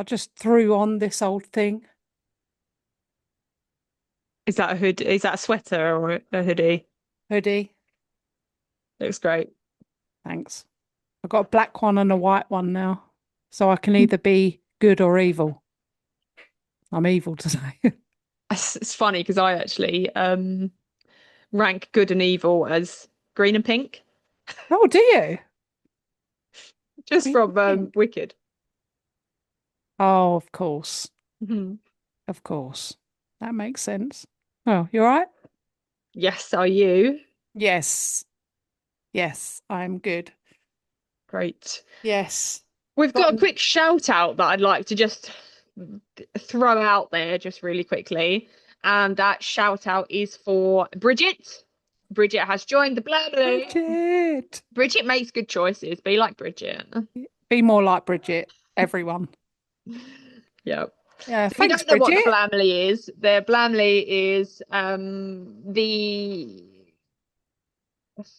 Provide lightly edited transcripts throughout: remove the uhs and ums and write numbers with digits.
I just threw on this old thing. Is that a hood? Is that a sweater or a hoodie? Hoodie. Looks great. Thanks. I've got a black one and a white one now. So I can either be good or evil. I'm evil today. It's funny because I actually rank good and evil as green and pink, Oh, do you? just Green from and pink. Wicked. Oh, of course. Mhm. Of course. That makes sense. Oh, you all right? Yes, are you? Yes. Yes, I'm good. Great. Yes. We've Go got a on. quick shout out that I'd like to just throw out there just really quickly. And that shout out is for Bridget. Bridget has joined the Blurbley. Bridget. Bridget makes good choices. Be like Bridget. Be more like Bridget, everyone. Yeah. Yeah, So if you thanks, don't know what the Bridget. Blamley is, the Blamley is the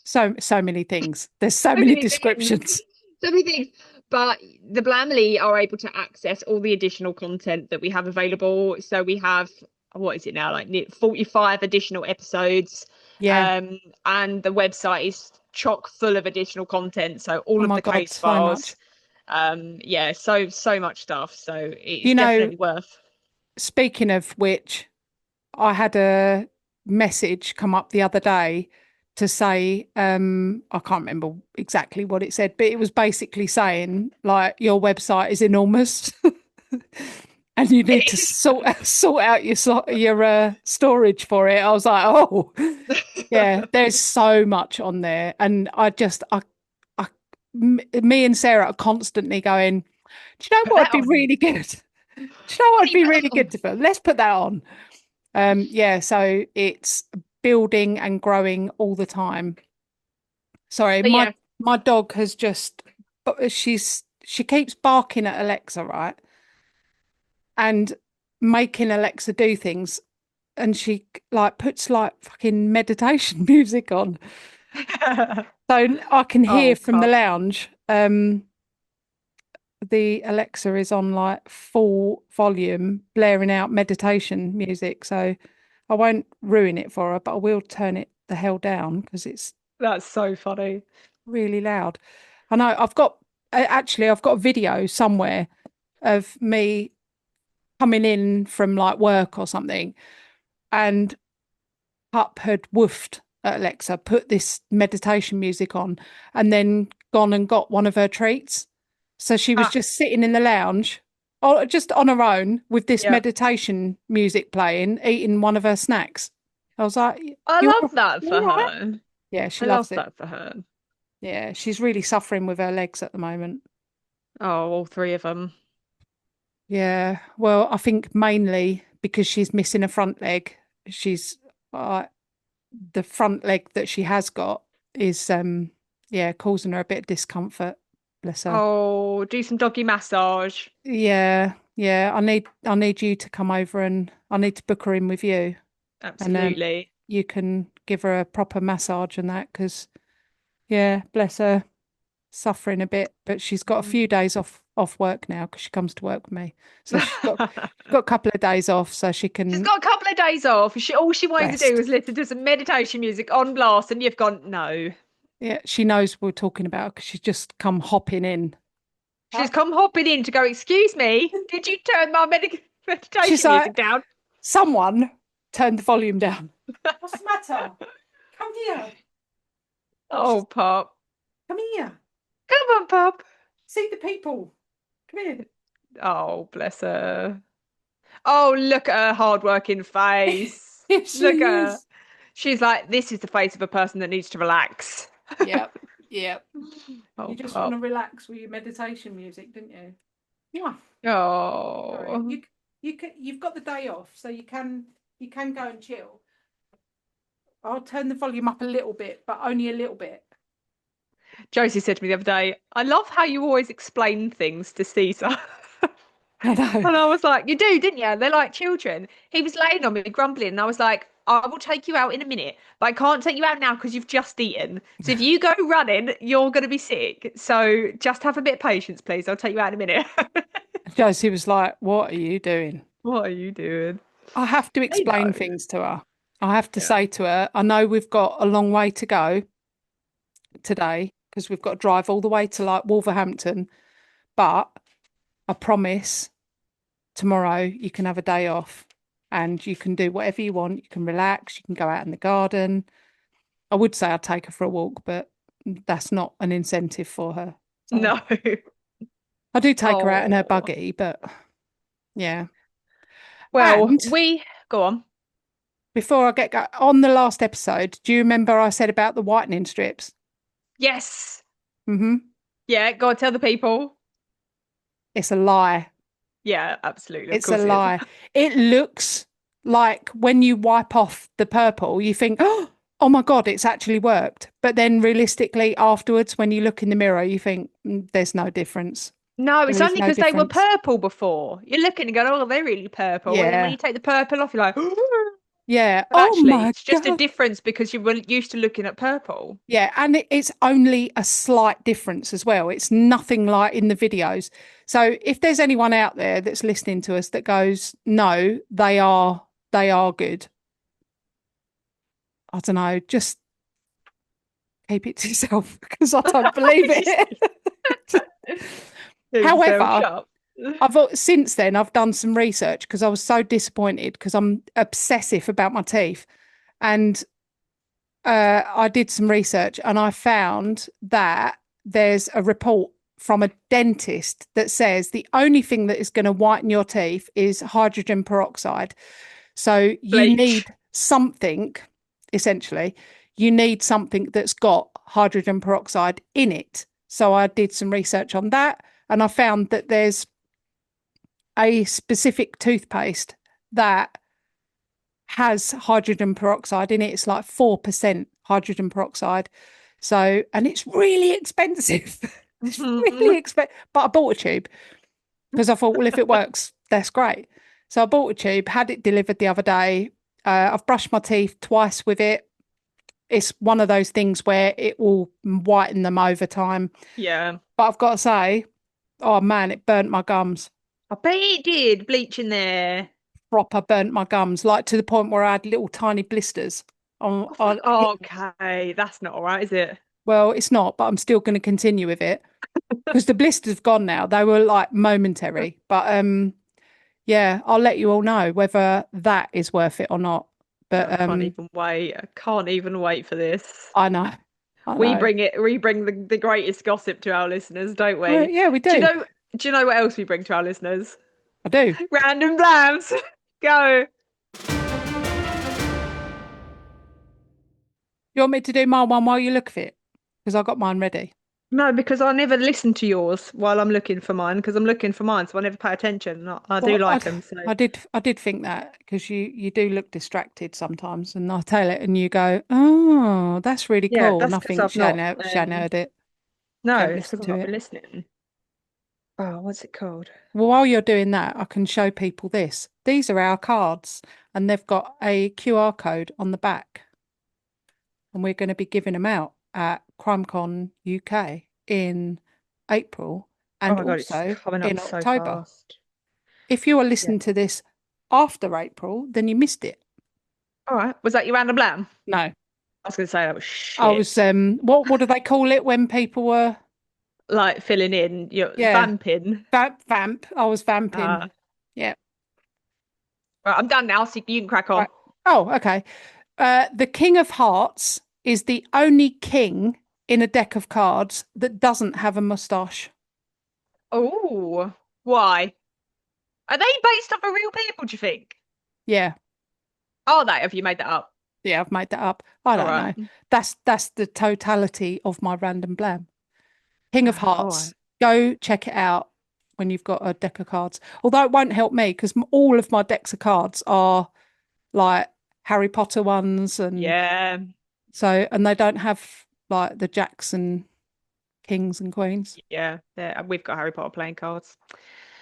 So many things. There's so so many many things. descriptions. So many things. But the Blamley are able to access all the additional content that we have available. So we have, what is it now, like 45 additional episodes. Yeah. Um, and the website is chock full of additional content. So all Oh of my the God, case so files. much. Yeah, so much stuff. So it's You know, definitely worth. speaking of which, I had a message come up the other day to say, I can't remember exactly what it said, but it was basically saying like your website is enormous and you need to sort out your storage for it. I was like, oh, yeah, there's so much on there, and me and Sarah are constantly going, do you know Put what would that be on. really good? Do you know what would Bloody be put that really on. good to put? Let's put that on. Yeah, so it's building and growing all the time. Sorry, But my yeah, my dog has just she keeps barking at Alexa, right? And making Alexa do things, and she like puts like fucking meditation music on. So I can hear oh, from the pup. lounge, the Alexa is on like full volume, blaring out meditation music. So I won't ruin it for her, but I will turn it the hell down because it's That's so funny. really loud. I know actually I've got a video somewhere of me coming in from like work or something, and Pup had woofed at Alexa, put this meditation music on, and then gone and got one of her treats. So she was Ah, just sitting in the lounge, or just on her own with this yeah. meditation music playing, eating one of her snacks. I was like, I "You're, love that you're for all right." her. Yeah, she I love loves it. that for her. Yeah, she's really suffering with her legs at the moment. Oh, all three of them. Yeah, well, I think mainly because she's missing a front leg. She's uh, the front leg that she has got is yeah, causing her a bit of discomfort. Bless her. Oh, do some doggy massage. Yeah, yeah. I need you to come over, and I need to book her in with you, and Absolutely. you can give her a proper massage and that because yeah, bless her, suffering a bit, but she's got a few days off work now because she comes to work with me. So she's got a couple of days off so she She's can got a couple of days off. All she wanted to do rest. was listen to some meditation music on blast, and you've gone, no. Yeah, she knows we're talking about because she's just come hopping in. She's come hopping in to go, excuse me, did you turn my She's meditation like, music down? someone turn the volume down. What's the matter? Come here. Oh, Oh, she's pup. come here. Come on, pup. See the people. Come here. Oh, bless her. Oh, look at her hard-working face. Here Look she at her. is. She's like, this is the face of a person that needs to relax. Yep, yep. You Oh, just want to pup. relax with your meditation music, didn't you? Yeah. Sorry. Oh. You've got the day off, so you can go and chill. I'll turn the volume up a little bit, but only a little bit. Josie said to me the other day, I love how you always explain things to Caesar. I know. And I was like, you do, didn't you? They're like children. He was laying on me, grumbling, and I was like, I will take you out in a minute, but I can't take you out now because you've just eaten. So if you go running, you're going to be sick. So just have a bit of patience, please. I'll take you out in a minute. Josie was like, "What are you doing?" What are you doing? I have to They know. explain things to her. I have to Yeah. say to her, I know we've got a long way to go today because we've got to drive all the way to like Wolverhampton, but I promise tomorrow you can have a day off and you can do whatever you want. You can relax, you can go out in the garden. I would say I'd take her for a walk, but that's not an incentive for her. So No. I do take her out in her Oh. buggy, but yeah. Well, And we go on. before I get on the last episode, do you remember I said about the whitening strips? Yes. Hmm. Yeah, go on, tell the people. It's a lie. Yeah, absolutely. Of It's a course it is. lie. It looks like when you wipe off the purple, you think, oh my God, it's actually worked. But then realistically, afterwards, when you look in the mirror, you think, there's no difference. No, There it's is only no because they were difference. purple before. You're looking and going, oh, they're really purple. And then when Yeah. you take the purple off, you're like, Yeah. but Oh actually, my it's just a God. difference because you were used to looking at purple. Yeah. And it's only a slight difference as well. It's nothing like in the videos. So if there's anyone out there that's listening to us that goes, no, they are good. I don't know, just keep it to yourself because I don't believe Just it. keep yourself However, sharp. since then I've done some research because I was so disappointed because I'm obsessive about my teeth, and I did some research and I found that there's a report from a dentist that says the only thing that is going to whiten your teeth is hydrogen peroxide. So you Bleach. need something, essentially, you need something that's got hydrogen peroxide in it. So I did some research on that and I found that there's a specific toothpaste that has hydrogen peroxide in it. It's like 4% hydrogen peroxide. So, and it's really expensive. It's really Mhm. expensive. But I bought a tube because I thought, well, if it works, that's great. So I bought a tube, had it delivered the other day. I've brushed my teeth twice with it. It's one of those things where it will whiten them over time. Yeah. But I've got to say, oh man, it burnt my gums. I bet it did. Bleach in there. Proper burnt my gums, like to the point where I had little tiny blisters Oh, fuck. on here. Oh, okay. That's not all right, is it? Well, it's not, but I'm still going to continue with it because the blisters have gone now. They were like momentary, but yeah, I'll let you all know whether that is worth it or not. Oh, I But can't even wait. I can't even wait for this. I know, I We know. bring it, we bring the greatest gossip to our listeners, don't Well, we? yeah, we Do you do. know, do you know what else we bring to our listeners? I do. Random blams. Go. You want me to do my one while you look at it? Because I got mine ready. No, because I never listen to yours while I'm looking for mine, because I'm looking for mine, so I never pay attention. I do Well, like them, so I did think that because you do look distracted sometimes, and I tell it, and you go, "Oh, that's really yeah, cool," and that's I because think I've not Shan heard it. no, She hadn't it's listened because I've to not it. been listening. Oh, what's it called? Well, while you're doing that, I can show people this. These are our cards, and they've got a QR code on the back, and we're going to be giving them out at CrimeCon UK in April Oh and my God, it's also coming up in so October. fast. If you are Yeah. listening to this after April, then you missed it. All right. Was that your random blam? No, I was going to say that was I was shit. what do they call it when people were Like filling in, you're yeah, vamping. vamp. I was vamping. Uh, Yeah. right, I'm done now, so you can crack Right. on. Oh, okay. The King of Hearts is the only king in a deck of cards that doesn't have a mustache. Oh, why? Are they based off of real people, do you think? Yeah. Are they? Have you made that up? Yeah, I've made that up. I All don't right. know. That's the totality of my random blam. King of All Hearts. right. Go check it out when you've got a deck of cards. Although it won't help me because all of my decks of cards are like Harry Potter ones, and Yeah. so and they don't have like the jacks and kings and queens. Yeah. We've got Harry Potter playing cards.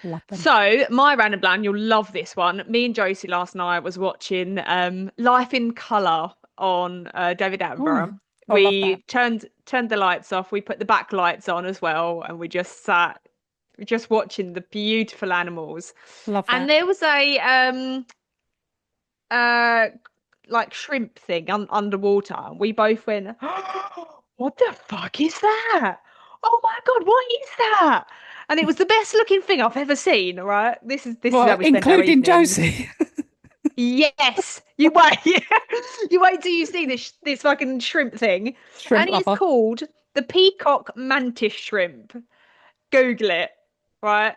Love them. So, my random bland, you'll love this one. Me and Josie last night was watching Life in Colour on David Oh, Attenborough. I love that. We turned the lights off. We put the back lights on as well, and we just sat just watching the beautiful animals. Love And that. there was a uh like shrimp thing underwater. We both went, what the fuck is that? Oh my God, what is that? And it was the best looking thing I've ever seen, right? This is how Well, we spent our including evenings. Josie. Yes, you wait. You wait till you see this fucking shrimp thing. Shrimp And it's lover. called the peacock mantis shrimp. Google it, right?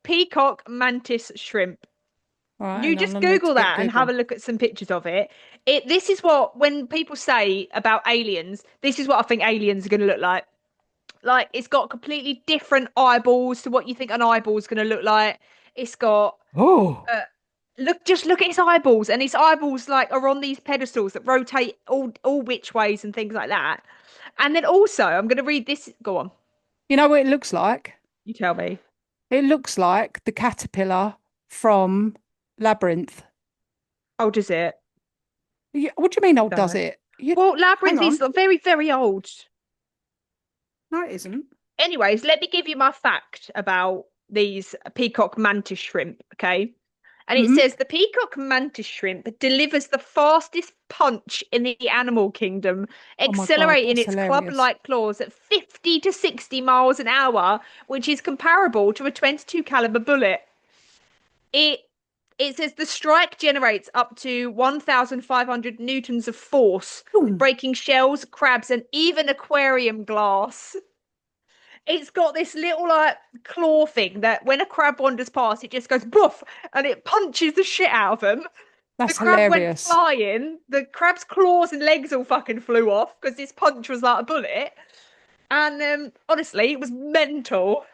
Peacock mantis shrimp. All right, You hang on, just I need to Google get that and have Google. a look at some pictures of it. This is what when people say about aliens, this is what I think aliens are going to look like. Like it's got completely different eyeballs to what you think an eyeball is going to look like. It's got Oh, uh, just look at his eyeballs, and his eyeballs like are on these pedestals that rotate all which ways and things like that. And then also, I'm going to read this. Go on, you know what it looks like? you tell me. It looks like the caterpillar from Labyrinth. Oh, does it? What do you mean, old does No. it? You, Well, hang Labyrinth is on. very, very old. No, it isn't. Anyways, let me give you my fact about these peacock mantis shrimp, okay? And it Hmm. says the peacock mantis shrimp delivers the fastest punch in the animal kingdom, Oh my God, accelerating that's its hilarious. club-like claws at 50 to 60 miles an hour, which is comparable to a 22 caliber bullet. It it says the strike generates up to 1,500 newtons of force, Boom. breaking shells, crabs, and even aquarium glass. It's got this little like claw thing that when a crab wanders past, it just goes boof and it punches the shit out of them. The That's crab went hilarious. flying. The crab's claws and legs all fucking flew off because this punch was like a bullet. And honestly, it was mental.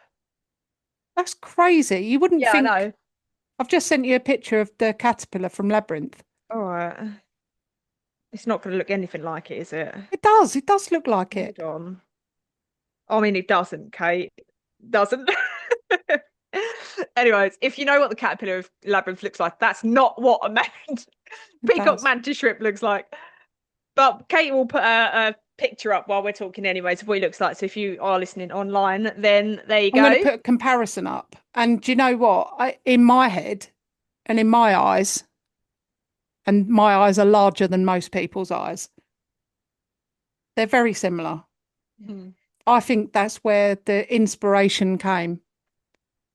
That's crazy. You wouldn't Yeah, I think. know. I've just sent you a picture of the caterpillar from Labyrinth. All right. It's not going to look anything like it, is it? It does. It does look like Hold it. on. I mean, it doesn't, Kate. Doesn't. Anyways, if you know what the caterpillar of labyrinth looks like, that's not what a It peacock does. mantis shrimp looks like. But Kate will put a picture up while we're talking, anyways, of what he looks like. So if you are listening online, then there you I'm going to go. put a comparison up. And do you know what? In my head and in my eyes, and my eyes are larger than most people's eyes, they're very similar. Hmm. I think that's where the inspiration came.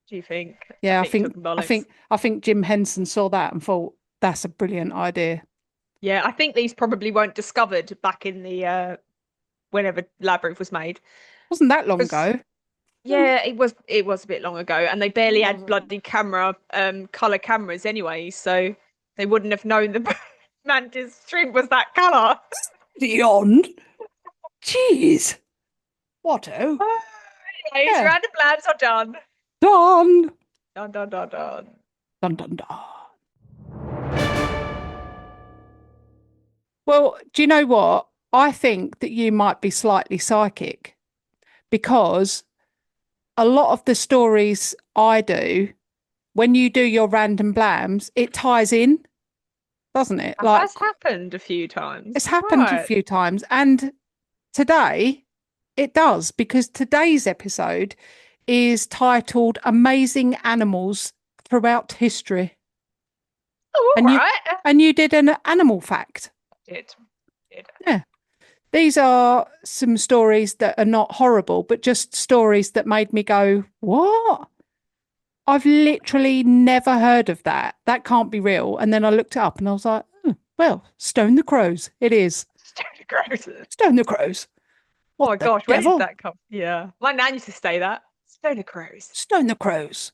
Do you think? I Yeah, think you're talking bollocks. I think Jim Henson saw that and thought that's a brilliant idea. Yeah, I think these probably weren't discovered back in the whenever Labyrinth was made. Wasn't that long Because ago? Hmm, yeah, it was a bit long ago, and they barely was had it? bloody color cameras anyway, so they wouldn't have known the mantis shrimp was that color. Beyond. Jeez. What? Oh, Anyways, yeah. random plans are done. Done. Done, done, done, done. Dun dun dun. Well, do you know what? I think that you might be slightly psychic because a lot of the stories I do, when you do your random blams, it ties in, doesn't it? That Like has happened a few it's times. happened a Right. few times. And today it does because today's episode is titled Amazing Animals Throughout History. Oh, And all you right. and you did an animal fact. Did. Did. Yeah. These are some stories that are not horrible, but just stories that made me go, what? I've literally never heard of that. That can't be real. And then I looked it up and I was like, oh, well, stone the crows. It is. Stony Gross. Stone the crows. Oh my What the gosh, where did devil? that come? Yeah. My nan used to say that. Stony Crows. Stone the crows.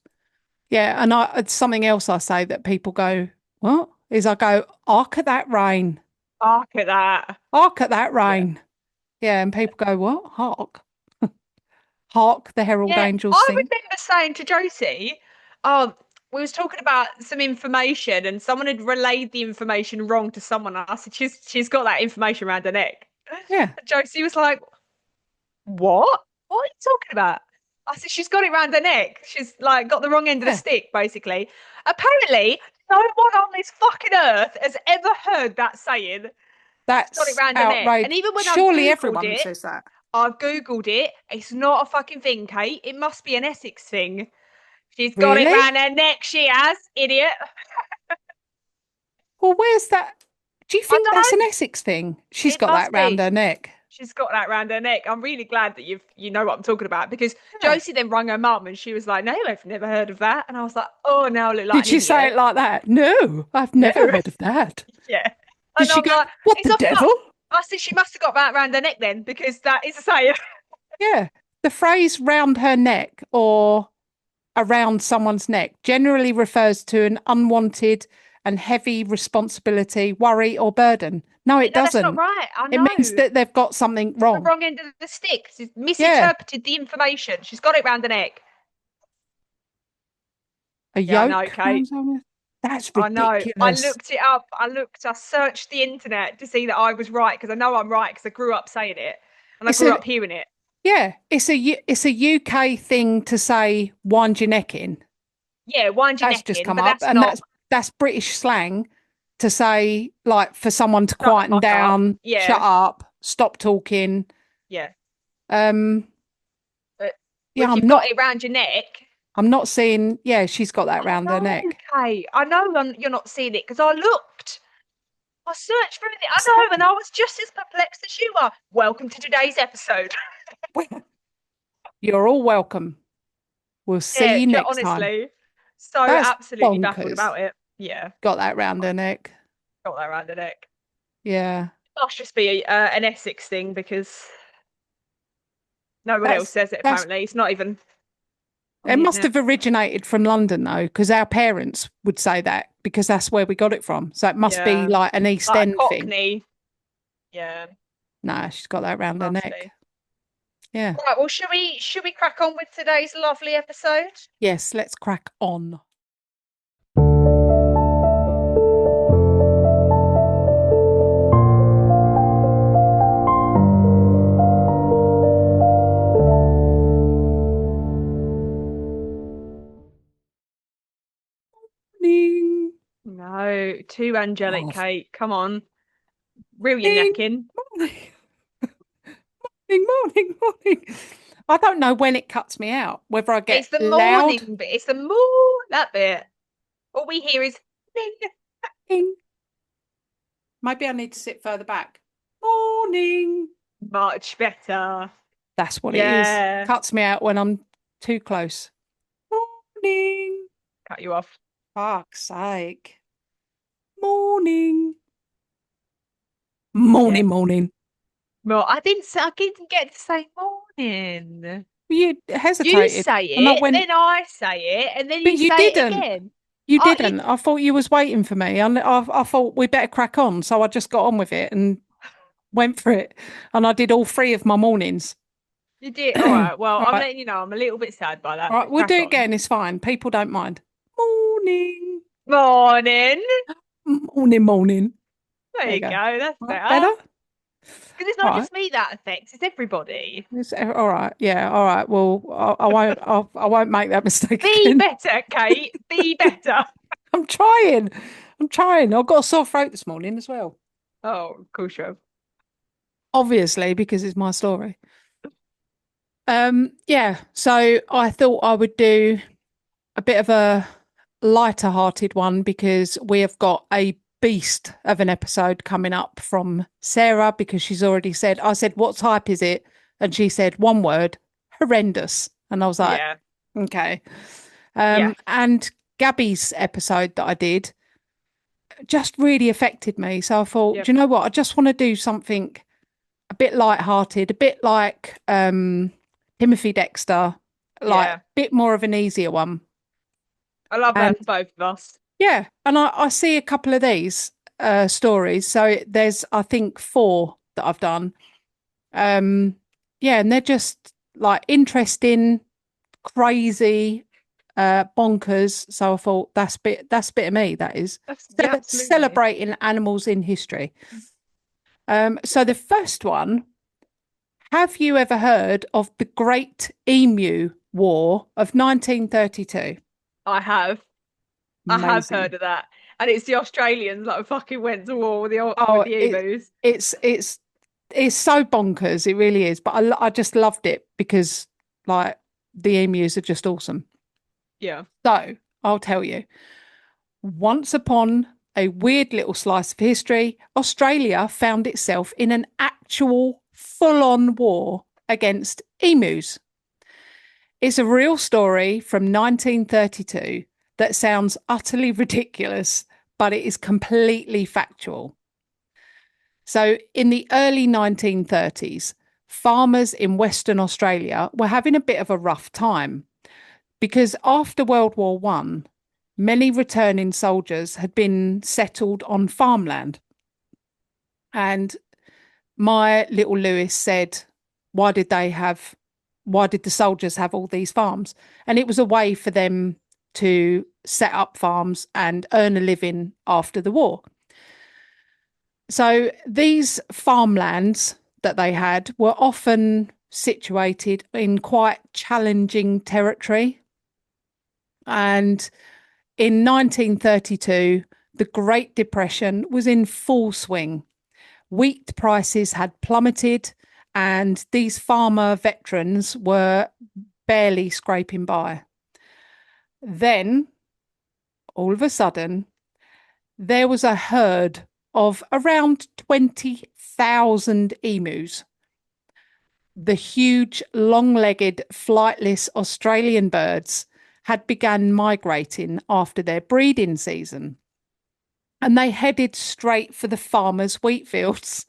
Yeah. And it's something else I say that people go, what? Is I go, ark at that rain. Look at that. Hark at that Yeah. rain. Yeah. And people go, what? Hark. Hark, the herald Yeah, angels I sing. remember saying to Josie, oh, we was talking about some information and someone had relayed the information wrong to someone. And I said, she's got that information around her neck. Yeah. And Josie was like, what? What are you talking about? I said, she's got it around her neck. She's like got the wrong end of the Yeah. stick, basically. Apparently, no one on this fucking earth has ever heard that saying. She's got it That's around her neck. And outrageous. even when Surely everyone says that. I've Googled it. It's not a fucking thing, Kate. It must be an Essex thing. She's got it Really? round her neck, she has, idiot. Well, where's that? Do you I think don't that's an know. Essex thing? She's It got that must round be. her neck. She's got that round her neck. I'm really glad that you know what I'm talking about because Yeah. Josie then rang her mum and she was like, "No, I've never heard of that." And I was like, "Oh, now I look like Did an she say it idiot." like that? No, I've No, never heard of that. yeah. Did And she I'm go, like, what "It's the a fuck." devil? I said she must have got that round her neck then because that is a saying. Yeah. The phrase round her neck or around someone's neck generally refers to an unwanted and heavy responsibility, worry, or burden. No, Yeah, it no, that's not doesn't. right. I It means know. that they've got something The wrong. wrong end of the stick. She's Yeah. misinterpreted the information. She's got it round her neck. A Yeah, I know, yoke Kate. round someone. That's I know. I ridiculous. looked it up. I searched the internet to see that I was right because I know I'm right because I grew up saying it and I It's grew a up hearing it. Yeah, it's a UK thing to say wind your neck in. Yeah, wind your That's neck just in, come but up, that's and not that's British slang to say like for someone to shut the quieten fuck up. down, shut Yeah, up, stop talking. yeah. Um, But yeah, if you've got it round your neck, I'm not seeing. Yeah, she's got that I round her know, neck. Kate. I know you're not seeing it because I looked. I searched for everything. I What's know, and happening? I was just as perplexed as you are. Welcome to today's episode. You're all welcome. We'll see Yeah, you next time. honestly, so That's absolutely baffled bonkers. about it. Yeah, Got that round her neck. got that around the neck. Yeah, Must just be an Essex thing because no one else that's says it. that's Apparently, it's not even on it the must internet. have originated from London though, because our parents would say that because that's where we got it from. So it must be Yeah, like an East like a End thing. Cockney. Yeah, Nah, she's got that round her must neck. be. Yeah. Right, well, should we crack on with today's lovely episode? Yes, let's crack on. Morning. No, too angelic, Oh, Kate. Come on, reel your morning. neck in. Morning. Morning. Morning. I don't know when it cuts me out, whether I get It's the loud. morning bit. It's the more that bit. All we hear is ding. Ding. Maybe I need to sit further back. Morning. Much better. That's what it is. Yeah, Cuts me out when I'm too close. Morning. cut you off. Fuck's sake. Morning. Yeah. Morning, morning. Well, I didn't get to say morning. You You hesitated. say And I it, went, then I say it, and then but you you say it didn't. again. You I didn't. I thought you was waiting for me. I thought we better crack on. So I just got on with it and went for it. And I did all three of my mornings. You did. All All right. Well, I'm right. letting you know I'm a little bit sad by that, All right. but We'll do crack it on. again. It's fine. People don't mind. Morning. Morning. Morning, morning. There There you you go. go. That's All right. better. Better? Because it's All not right. just me that affects, it's everybody. All right. Yeah. All right. Well, I won't. I won't make that mistake Be again. better, Kate. Be better. I'm trying. I'm trying. I've got a sore throat this morning as well. Oh, cool show. Obviously, because it's my story. Yeah. So I thought I would do a bit of a lighter hearted one because we have got a beast of an episode coming up from Sarah because she's already said, I said, what type is it? And she said, one word, horrendous. And I was like, Yeah. okay. Yeah. And Gabby's episode that I did just really affected me. So I thought, Yep. do you know what? I just want to do something a bit light-hearted, a bit like Timothy Dexter, like a Yeah. bit more of an easier one. I love And that for both of us. yeah, and I see a couple of these stories. So there's I think four that I've done. Um yeah, and they're just like interesting, crazy, bonkers. So I thought that's a bit of me, that is. Yeah, absolutely. Celebrating animals in history. So the first one, have you ever heard of the Great Emu War of 1932? I have. I have Amazing. heard of that. And it's the Australians that fucking went to war with Oh, the emus. it's it's it's so bonkers. It really is. But I just loved it because like the emus are just awesome. Yeah. So I'll tell you, once upon a weird little slice of history, Australia found itself in an actual full on war against emus. It's a real story from 1932 that sounds utterly ridiculous, but it is completely factual. So, in the early 1930s, farmers in Western Australia were having a bit of a rough time because after World War One, many returning soldiers had been settled on farmland. And my little Lewis said, why did they have, why did the soldiers have all these farms? And it was a way for them to set up farms and earn a living after the war. So these farmlands that they had were often situated in quite challenging territory. And in 1932, the Great Depression was in full swing. Wheat prices had plummeted, and these farmer veterans were barely scraping by. Then, all of a sudden, there was a herd of around 20,000 emus. The huge, long legged, flightless Australian birds had begun migrating after their breeding season, and they headed straight for the farmers' wheat fields.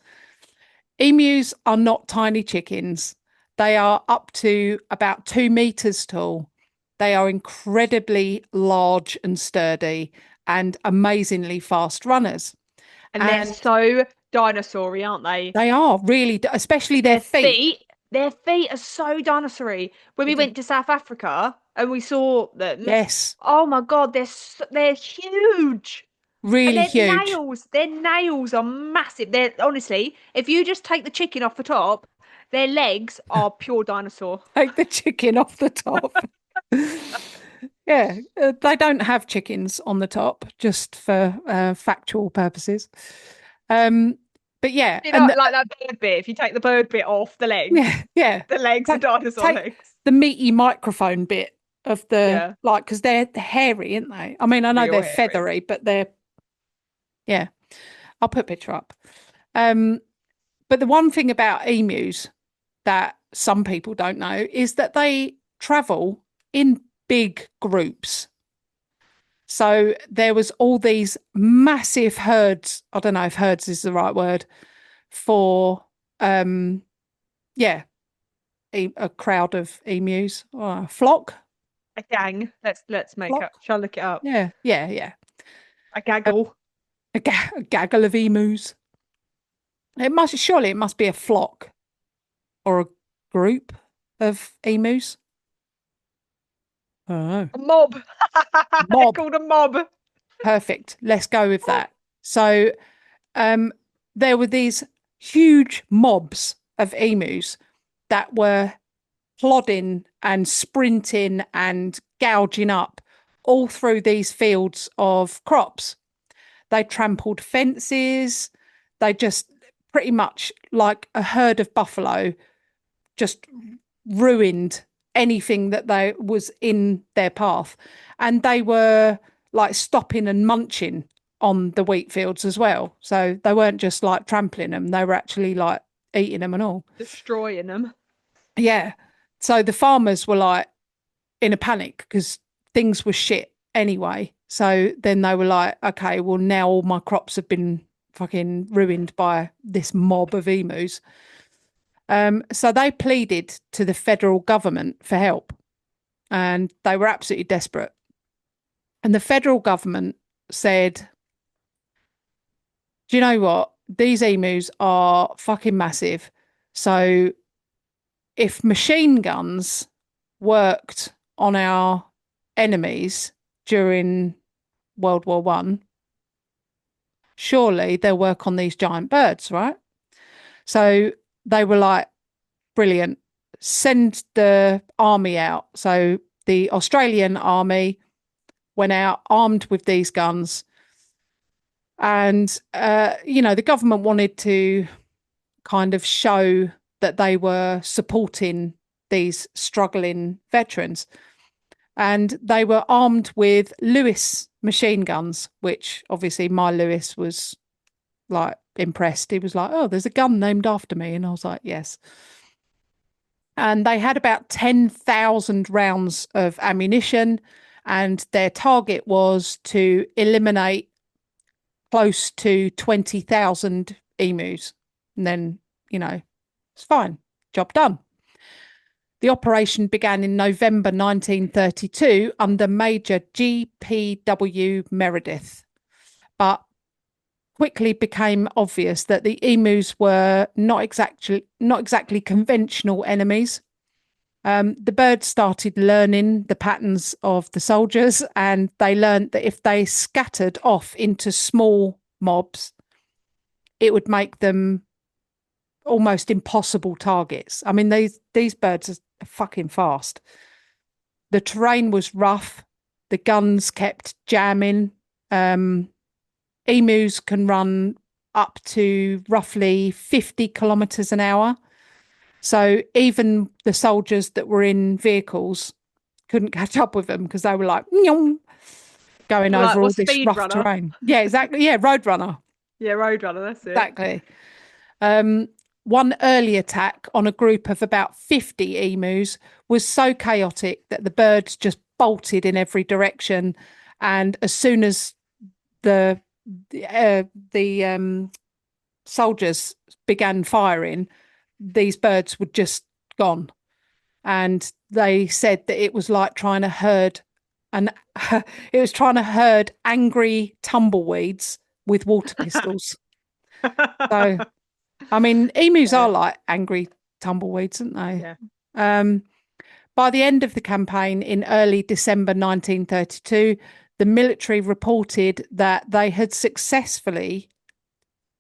Emus are not tiny chickens. They are up to about 2 meters tall. They are incredibly large and sturdy and amazingly fast runners. And they're And so dinosaur-y, aren't they? they are really, especially their Their feet. feet, their feet are so dinosaur-y. When we If you, went to South Africa and we saw them, yes, oh my God, they're huge. And really huge. their nails are massive. They're honestly, if you just take the chicken off the top, their legs are pure dinosaur. Take the chicken off the top. Yeah, they don't have chickens on the top, just for factual purposes. Um, but yeah, You know, and like that bird bit, if you take the bird bit off yeah, yeah. the legs are Ta- dinosaur Take legs. the meaty microphone bit of the Yeah, like, because they're hairy, aren't they? I mean, I know real they're hairy. feathery, but they're yeah. I'll put a picture up. Um, but the one thing about emus that some people don't know is that they travel in big groups. So there was all these massive herds. I don't know if herds is the right word for um yeah, a crowd of emus or a flock. A gang. Let's make Flock. up. Shall I look it up? Yeah, yeah, yeah. A A, gaggle. a gaggle of emus. It must be a flock or a group of emus. I don't know. A mob. They're Mob. called a mob. Perfect. Let's go with that. So um there were these huge mobs of emus that were plodding and sprinting and gouging up all through these fields of crops. They trampled fences. They just pretty much like a herd of buffalo just ruined anything that they was in their path. And they were like stopping and munching on the wheat fields as well. So they weren't just like trampling them, they were actually like eating them and all. Destroying them. Yeah. So the farmers were like in a panic because things were shit anyway. So then they were like, okay, well, now all my crops have been fucking ruined by this mob of emus. So they pleaded to the federal government for help and they were absolutely desperate. And the federal government said, do you know what? These emus are fucking massive. So if machine guns worked on our enemies during World War One, surely they'll work on these giant birds, right? So they were like, brilliant, send the army out. So the Australian army went out armed with these guns. And, the government wanted to kind of show that they were supporting these struggling veterans. and they were armed with Lewis machine guns, which obviously my Lewis was like impressed. He was like, "Oh, there's a gun named after me," and I was like, "Yes." And they had about 10,000 rounds of ammunition, and their target was to eliminate close to 20,000 emus. And then, it's fine, job done. The operation began in November 1932 under Major G.P.W. Meredith, but quickly became obvious that the emus were not exactly conventional enemies. The birds started learning the patterns of the soldiers, and they learned that if they scattered off into small mobs, it would make them almost impossible targets. I mean, these birds are fucking fast. The terrain was rough. The guns kept jamming. Emus can run up to roughly 50 kilometers an hour. So even the soldiers that were in vehicles couldn't catch up with them because they were like going Like over all what this speed rough runner? terrain. Yeah, exactly. Yeah, Roadrunner. Yeah, Roadrunner, that's it. Exactly. Um, One early attack on a group of about 50 emus was so chaotic that the birds just bolted in every direction. And as soon as the the soldiers began firing, these birds were just gone. And they said that it was like trying to herd and it was trying to herd angry tumbleweeds with water pistols. So I mean, emus are Yeah, like angry tumbleweeds, aren't they? yeah. Um, by the end of the campaign in early December 1932, the military reported that they had successfully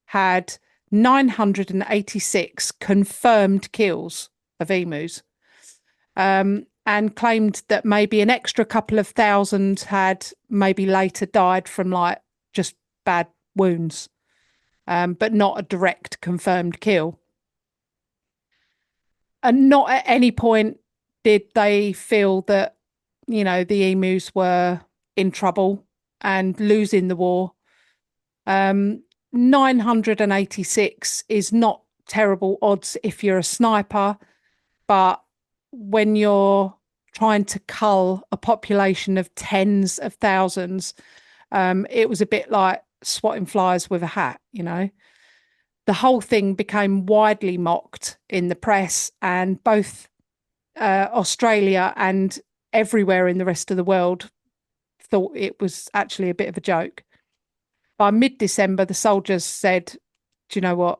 had 986 confirmed kills of emus, and claimed that maybe an extra couple of thousand had maybe later died from like just bad wounds, but not a direct confirmed kill. And not at any point did they feel that, the emus were in trouble and losing the war. 986 is not terrible odds if you're a sniper, but when you're trying to cull a population of tens of thousands, it was a bit like swatting flies with a hat. The whole thing became widely mocked in the press, and both Australia and everywhere in the rest of the world thought it was actually a bit of a joke. By mid December, the soldiers said, "Do you know what?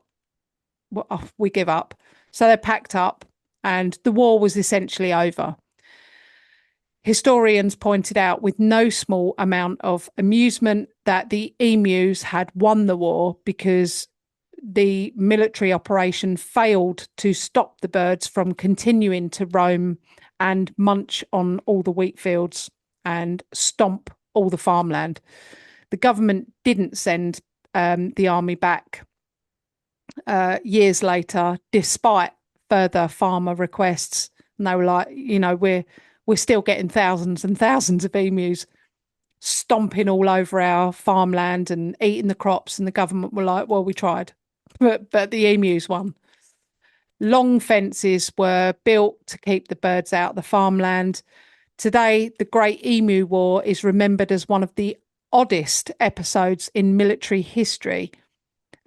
We give up." So they packed up, and the war was essentially over. Historians pointed out with no small amount of amusement that the emus had won the war because the military operation failed to stop the birds from continuing to roam and munch on all the wheat fields and stomp all the farmland. The government didn't send the army back years later, despite further farmer requests. And they were like, we're still getting thousands and thousands of emus stomping all over our farmland and eating the crops. And the government were like, well, we tried, but the emus won. Long fences were built to keep the birds out of the farmland. Today, the Great Emu War is remembered as one of the oddest episodes in military history,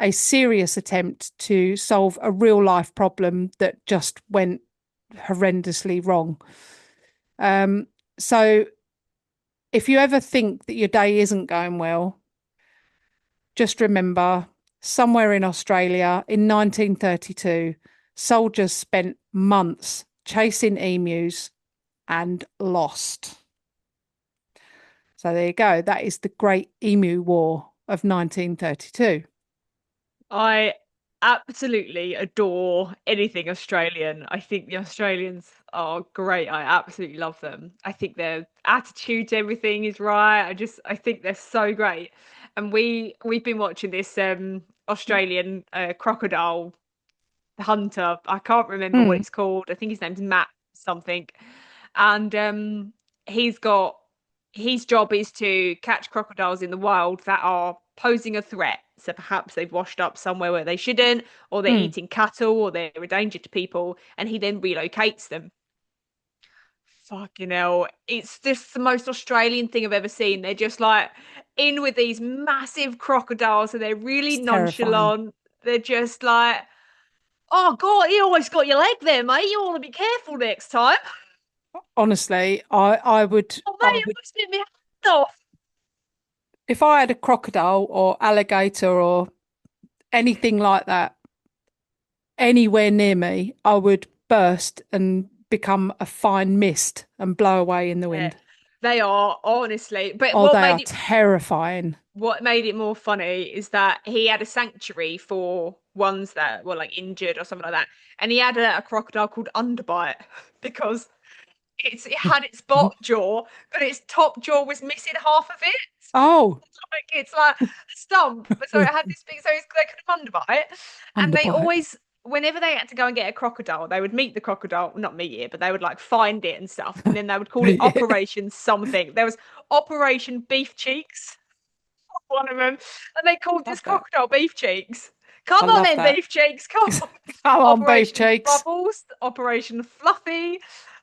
a serious attempt to solve a real life problem that just went horrendously wrong. So, if you ever think that your day isn't going well, just remember somewhere in Australia in 1932, soldiers spent months chasing emus and lost. So there you go. That is the Great Emu War of 1932. I absolutely adore anything Australian. I think the Australians are great. I absolutely love them. I think their attitude to everything is right. I think they're so great. And we've been watching this Australian crocodile hunter. I can't remember what Mm, it's called. I think his name's Matt something. And he's got his job is to catch crocodiles in the wild that are posing a threat. So perhaps they've washed up somewhere where they shouldn't, or they're Mm. eating cattle, or they're a danger to people, and he then relocates them. Fucking hell. It's just the most Australian thing I've ever seen. They're just like in with these massive crocodiles and they're really It's terrifying. nonchalant. They're just like, oh God, you almost got your leg there, mate. You want to be careful next time. Honestly, I would Oh, I mate, you would almost bit me hand off. if I had a crocodile or alligator or anything like that anywhere near me, I would burst and become a fine mist and blow away in the Yeah, wind. they are, honestly. But Oh, they are terrifying. what made it more funny is that he had a sanctuary for ones that were like injured or something like that. And he had a crocodile called Underbite because it had its bottom jaw, but its top jaw was missing half of it. Oh, Like it's like a stump. So it had this big, so they could have underbite. And they underbite. always, whenever they had to go and get a crocodile, they would meet the crocodile, not meet it, but they would like find it and stuff. And then they would call it Yeah, Operation something. There was Operation Beef Cheeks, one of them, and they called this love that. crocodile Beef Cheeks. I Come on love then, that. Beef Cheeks, come on. Come on, beef Operation cheeks. Bubbles, Operation Fluffy.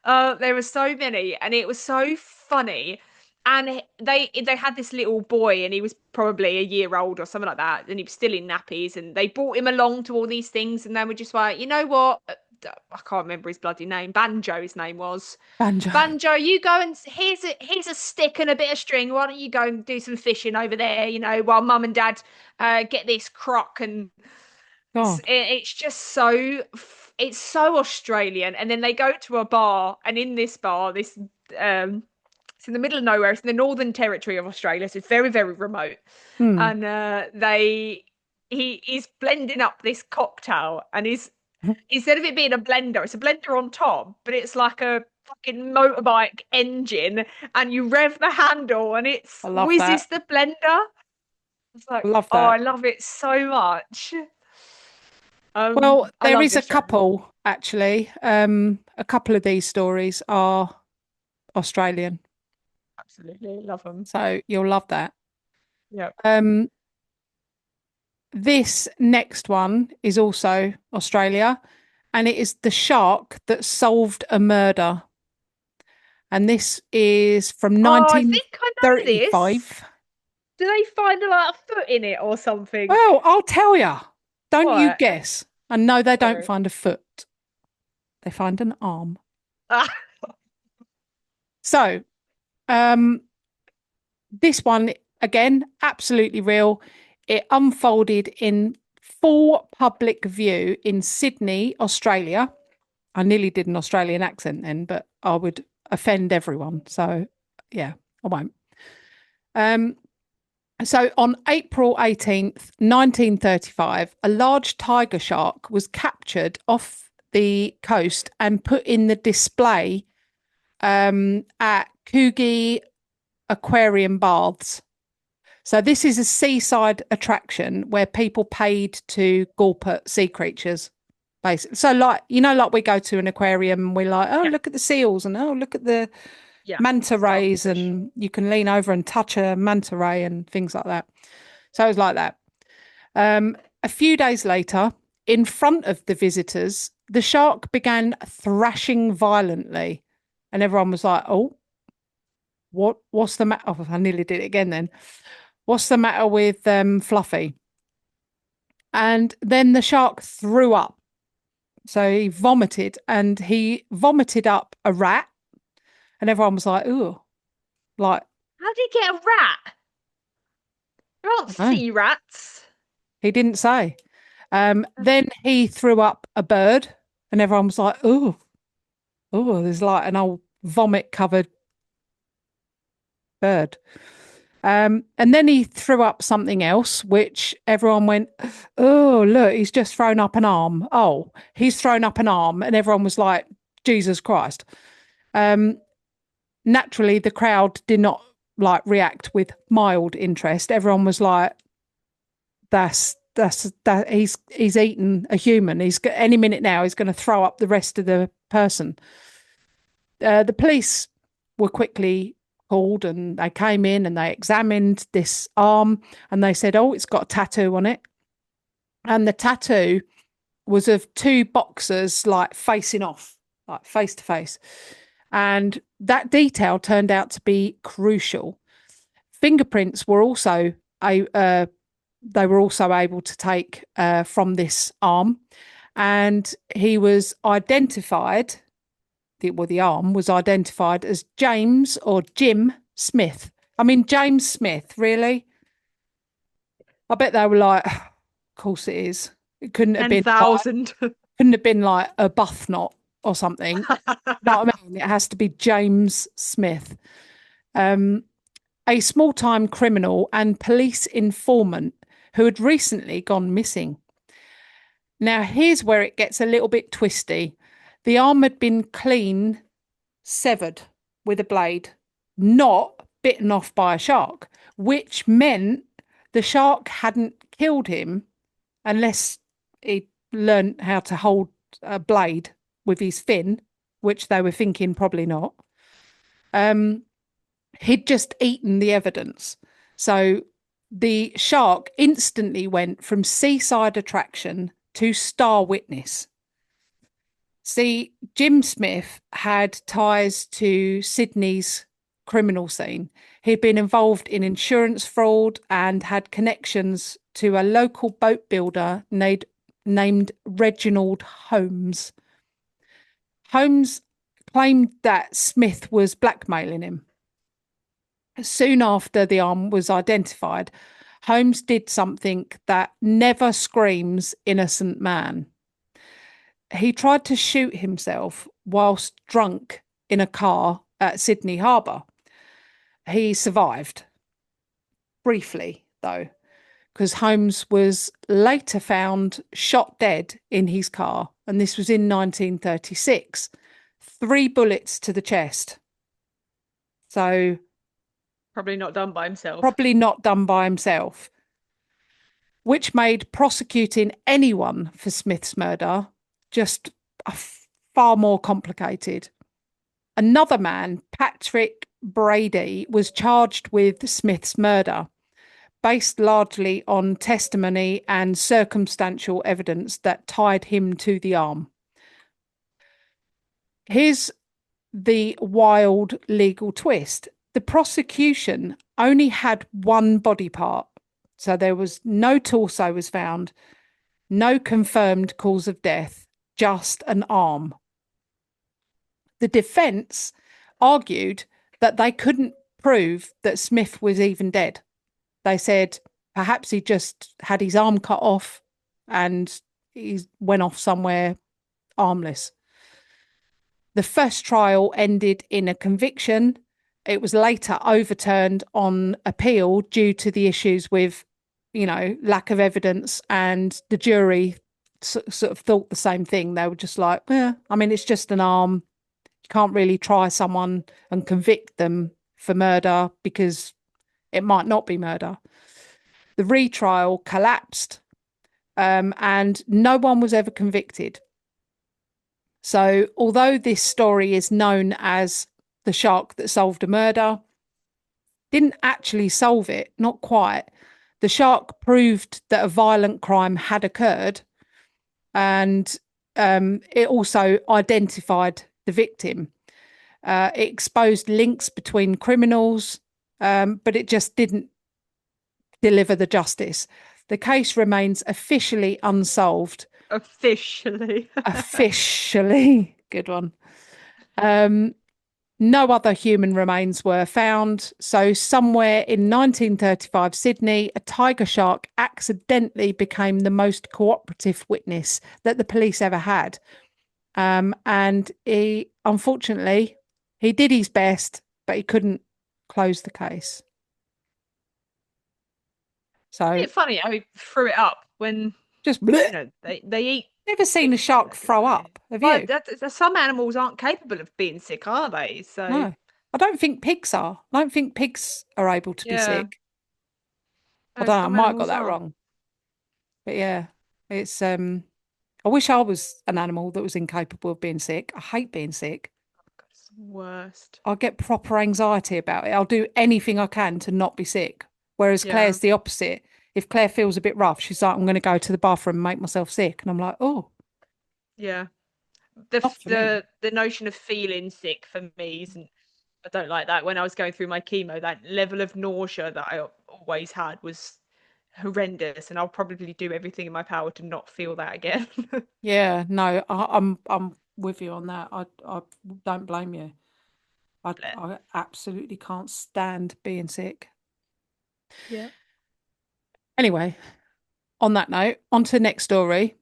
There were so many, and it was so funny. And they had this little boy, and he was probably a year old or something like that, and he was still in nappies. And they brought him along to all these things, and they were just like, you know what? I can't remember his bloody name. Banjo, his name was. Banjo. Banjo, you go and here's a stick and a bit of string. Why don't you go and do some fishing over there? You know, while Mum and Dad get this croc and God. it's just so it's so Australian. And then they go to a bar, and in this bar, this it's in the middle of nowhere. It's in the Northern Territory of Australia, so it's very, very remote. Hmm. And he's blending up this cocktail, and he's instead of it being a blender, it's a blender on top, but it's like a fucking motorbike engine, and you rev the handle, and it I love whizzes that. the blender. It's I like, love oh, I that. love it so much. Well, I there love is the a Australian. couple actually. A couple of these stories are Australian, Absolutely love them. so you'll love that. Yeah. Um, this next one is also Australia, and it is the shark that solved a murder. And this is from Oh, I think I know this. 1935. Do they find like a foot in it or something? Well, I'll tell you. Don't you What? guess. And no, they don't Sorry. find a foot. They find an arm. Ah, So, um, this one, again, absolutely real. It unfolded in full public view in Sydney, Australia. I nearly did an Australian accent then, but I would offend everyone. So, yeah, I won't. Um, so on April 18th, 1935, a large tiger shark was captured off the coast and put in the display at Coogee Aquarium Baths. So this is a seaside attraction where people paid to gawp at sea creatures, basically. So like like we go to an aquarium and we're like, oh, yeah, look at the seals and oh, look at the yeah. manta rays, Starfish. and you can lean over and touch a manta ray and things like that. So it was like that. A few days later, in front of the visitors, the shark began thrashing violently, and everyone was like, "Oh, what's the matter?" Oh, I nearly did it again. Then, what's the matter with Fluffy? And then the shark threw up. So he vomited, and he vomited up a rat, and everyone was like, "Ooh, like." How did he get a rat? There aren't No, sea rats. he didn't say. Then he threw up a bird, and everyone was like, "Oh, oh, there's like an old vomit covered bird." And then he threw up something else, which everyone went, "Oh, look, he's just thrown up an arm. Oh, he's thrown up an arm," and everyone was like, "Jesus Christ!" Um, Naturally, the crowd did not like react with mild interest. Everyone was like, that he's eaten a human. He's any minute now he's going to throw up the rest of the person. The police were quickly called and they came in and they examined this arm and they said, oh, it's got a tattoo on it. And the tattoo was of two boxers like facing off, like face to face. And that detail turned out to be crucial. Fingerprints were also they were also able to take from this arm, and he was identified. The arm was identified as James or Jim Smith. I mean, James Smith, really? I bet they were like, of course it is. It And thousand. couldn't have been like a buff knot or something. You know what I mean? It has to be James Smith. Um, a small time criminal and police informant who had recently gone missing. Now, here's where it gets a little bit twisty. The arm had been clean severed with a blade, not bitten off by a shark, which meant the shark hadn't killed him unless he learned how to hold a blade with his fin, which they were thinking probably not. He'd just eaten the evidence. So the shark instantly went from seaside attraction to star witness. See, Jim Smith had ties to Sydney's criminal scene. He'd been involved in insurance fraud and had connections to a local boat builder named Reginald Holmes. Holmes claimed that Smith was blackmailing him. Soon after the arm was identified, Holmes did something that never screams innocent man. He tried to shoot himself whilst drunk in a car at Sydney Harbour. He survived briefly, though, because Holmes was later found shot dead in his car, and this was in 1936. 3 bullets to the chest. So Probably not done by himself. probably not done by himself, which made prosecuting anyone for Smith's murder just far more complicated. Another man, Patrick Brady, was charged with Smith's murder, based largely on testimony and circumstantial evidence that tied him to the arm. Here's the wild legal twist. The prosecution only had one body part. So there was no torso was found, no confirmed cause of death, just an arm. The defense argued that they couldn't prove that Smith was even dead. They said perhaps he just had his arm cut off and he went off somewhere armless. The first trial ended in a conviction. It was later overturned on appeal due to the issues with, lack of evidence, and the jury sort of thought the same thing. They were just like, it's just an arm. You can't really try someone and convict them for murder because it might not be murder. The retrial collapsed, and no one was ever convicted. So, although this story is known as the shark that solved a murder, didn't actually solve it, not quite. The shark proved that a violent crime had occurred, and it also identified the victim. It exposed links between criminals, but it just didn't deliver the justice. The case remains officially unsolved. Officially. Officially. Good one. No other human remains were found. So somewhere in 1935 Sydney, a tiger shark accidentally became the most cooperative witness that the police ever had. And unfortunately, he did his best, but he couldn't close the case. So It's funny how he threw it up when just they eat. Never seen a shark throw up, have you? Some animals aren't capable of being sick, are they? So No, I don't think pigs are. I don't think pigs are able to be yeah, sick. I don't know, I some might have got animals that are. wrong. But yeah, it's I wish I was an animal that was incapable of being sick. I hate being sick. Worst. I get proper anxiety about it. I'll do anything I can to not be sick. Whereas Yeah. Claire's the opposite. If Claire feels a bit rough, she's like, I'm going to go to the bathroom and make myself sick. And I'm like, oh, Yeah. The not for me. the notion of feeling sick for me isn't, I don't like that. When I was going through my chemo, that level of nausea that I always had was horrendous, and I'll probably do everything in my power to not feel that again. Yeah, no, I'm with you on that. I don't blame you. I absolutely can't stand being sick. Yeah. Anyway, on that note, on to the next story.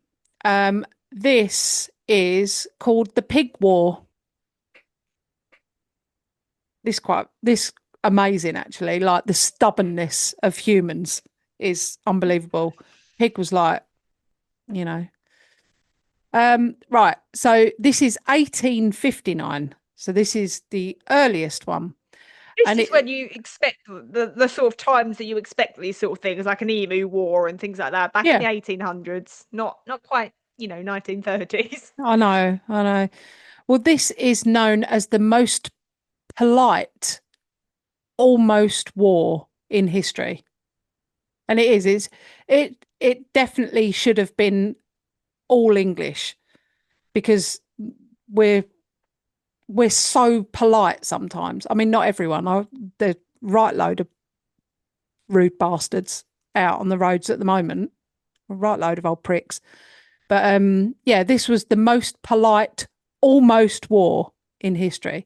This is called the Pig War. This amazing actually. Like the stubbornness of humans is unbelievable. Pig was like, you know. Right. So this is 1859. So this is the earliest one. This And is it when you expect the sort of times that you expect these sort of things, like an emu war and things like that, back in yeah, the 1800s, not quite, 1930s. I know. Well, this is known as the most polite almost war in history. And it is, it definitely should have been all English because we're we're so polite sometimes. I mean, not everyone. The right load of rude bastards out on the roads at the moment. A right load of old pricks. But yeah, this was the most polite almost war in history.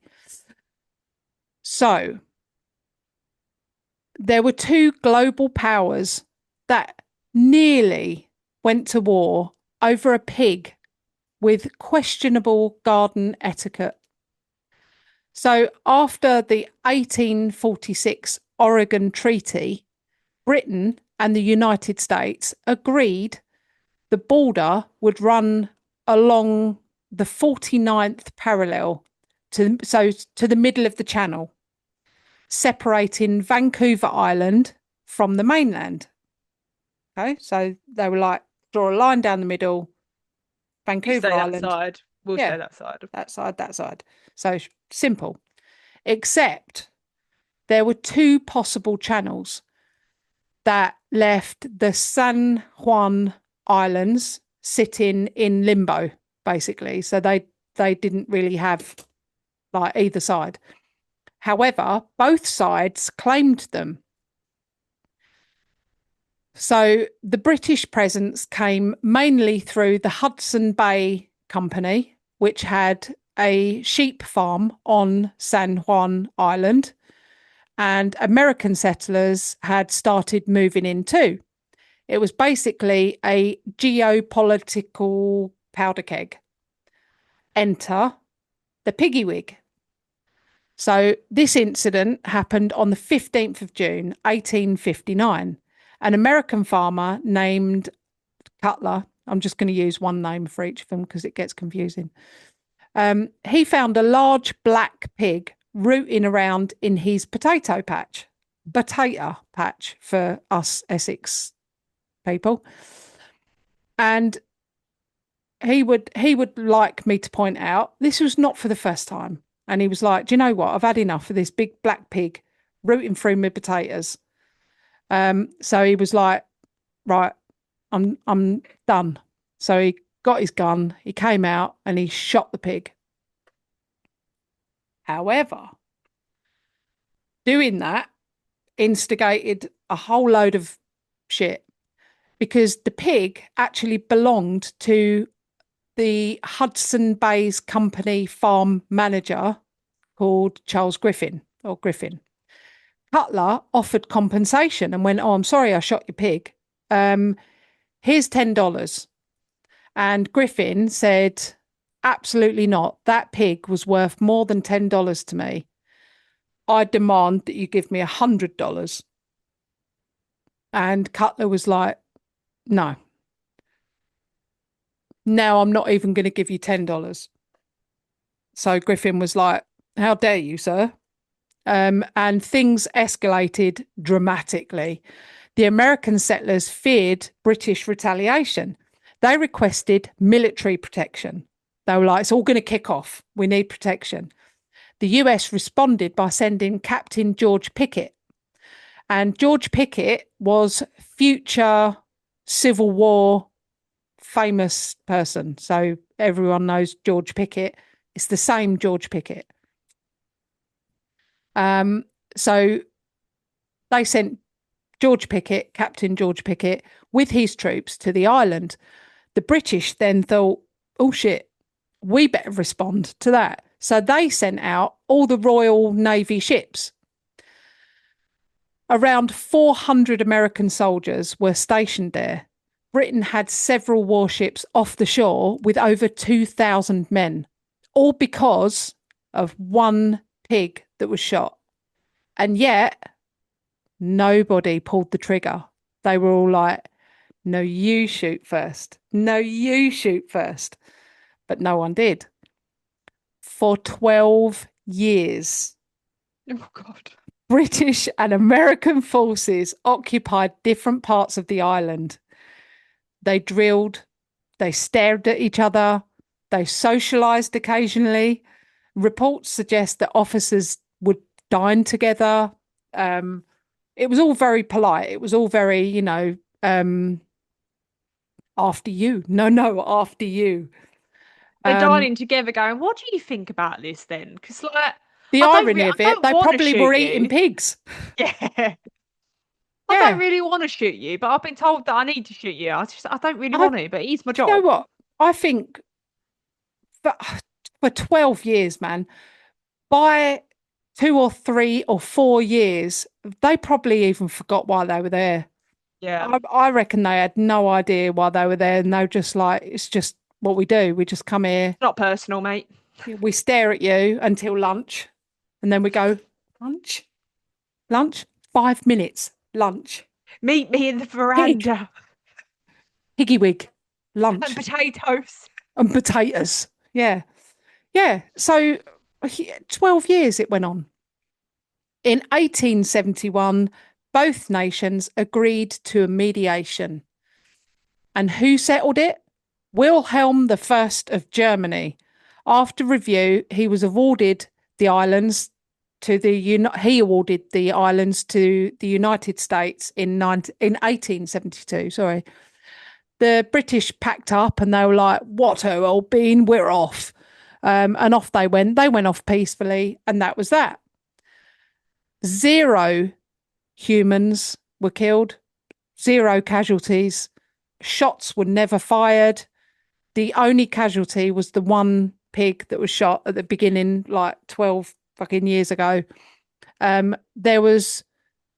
So there were two global powers that nearly went to war over a pig with questionable garden etiquette. So after the 1846 Oregon Treaty, Britain and the United States agreed the border would run along the 49th parallel to the middle of the channel, separating Vancouver Island from the mainland. Okay, so they were like, draw a line down the middle, You Vancouver stay that Island. side, we'll Yeah, stay that side. that side, that side. So simple. Except there were two possible channels that left the San Juan Islands sitting in limbo, basically. So they didn't really have like either side. However, both sides claimed them. So the British presence came mainly through the Hudson Bay Company, which had a sheep farm on San Juan Island, and American settlers had started moving in too. It was basically a geopolitical powder keg. Enter the piggy-wig. So this incident happened on the 15th of June, 1859. An American farmer named Cutler, I'm just going to use one name for each of them because it gets confusing. He found a large black pig rooting around in his potato patch for us Essex people. And he would like me to point out this was not for the first time. And he was like, "Do you know what? I've had enough of this big black pig rooting through my potatoes." So he was like, "Right, I'm done." So he got his gun, he came out and he shot the pig. However, doing that instigated a whole load of shit because the pig actually belonged to the Hudson Bay's company farm manager called Charles Griffin or Griffin. Cutler offered compensation and went, "Oh, I'm sorry I shot your pig. Here's $10." And Griffin said, "Absolutely not. That pig was worth more than $10 to me. I demand that you give me $100." And Cutler was like, "No, now I'm not even going to give you $10." So Griffin was like, "How dare you, sir?" And things escalated dramatically. The American settlers feared British retaliation. They requested military protection. They were like, "It's all going to kick off. We need protection." The US responded by sending Captain George Pickett. And George Pickett was future Civil War famous person. So everyone knows George Pickett. It's the same George Pickett. Um, so they sent George Pickett, Captain George Pickett, with his troops to the island. The British then thought, oh shit, we better respond to that. So they sent out all the Royal Navy ships. Around 400 American soldiers were stationed there. Britain had several warships off the shore with over 2,000 men, all because of one pig that was shot. And yet, nobody pulled the trigger. They were all like, no, you shoot first. No, you shoot first. But no one did. For 12 years, Oh God. British and American forces occupied different parts of the island. They drilled, they stared at each other, they socialized occasionally. Reports suggest that officers would dine together. It was all very polite. It was all very, after you. No, no, after you. They're Um, dining together, going, "What do you think about this then?" Because like, the irony I of it, don't they want to probably were shoot eating you. pigs. Yeah, I don't Yeah. really want to shoot you, but I've been told that I need to shoot you. I don't really I, want to, but it's my do you know job. what? I think for, for 12 years, man, by 2 or 3 or 4 years, they probably even forgot why they were there. Yeah, I reckon they had no idea why they were there. And they were just like, it's just what we do. We just come here, not personal, mate. we stare at you until lunch, and then we go, lunch, lunch, 5 minutes, lunch, Meet me in the pig, veranda piggy wig, and lunch, potatoes. and potatoes. Yeah. Yeah. So 12 years it went on. In 1871, both nations agreed to a mediation. And who settled it? Wilhelm I of Germany. After review, he was awarded the islands to the he awarded the islands to the United States in 1872. Sorry, the British packed up and they were like, "What ho, old bean, we're off," and off they went. They went off peacefully, and that was that. Zero humans were killed, zero casualties. Shots were never fired. The only casualty was the one pig that was shot at the beginning, like 12 fucking years ago. There was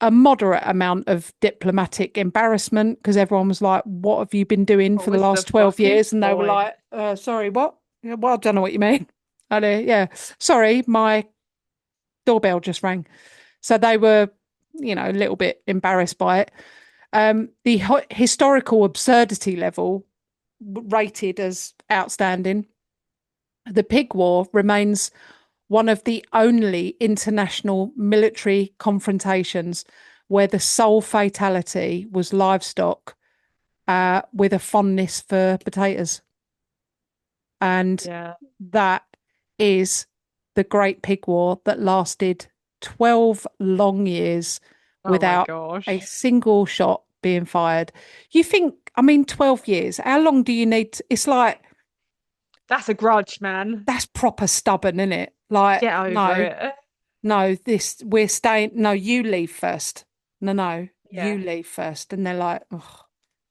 a moderate amount of diplomatic embarrassment because everyone was like, what have you been doing What for the was the last 12 fucking years? And they were point? like, sorry, what? Yeah, well, I don't know what you mean. And, yeah, sorry, my doorbell just rang. So they were, a little bit embarrassed by it. The historical absurdity level rated as outstanding. The pig war remains one of the only international military confrontations where the sole fatality was livestock with a fondness for potatoes. And Yeah. that is the Great Pig War that lasted 12 long years Oh my without a gosh. single shot being fired. You think, I mean, 12 years, how long do you need? It's like, That's a grudge, man. that's proper stubborn, isn't it? Like, Get over no, it. no, we're staying. No, you leave first. No, no, you Yeah. leave first. And they're like, oh.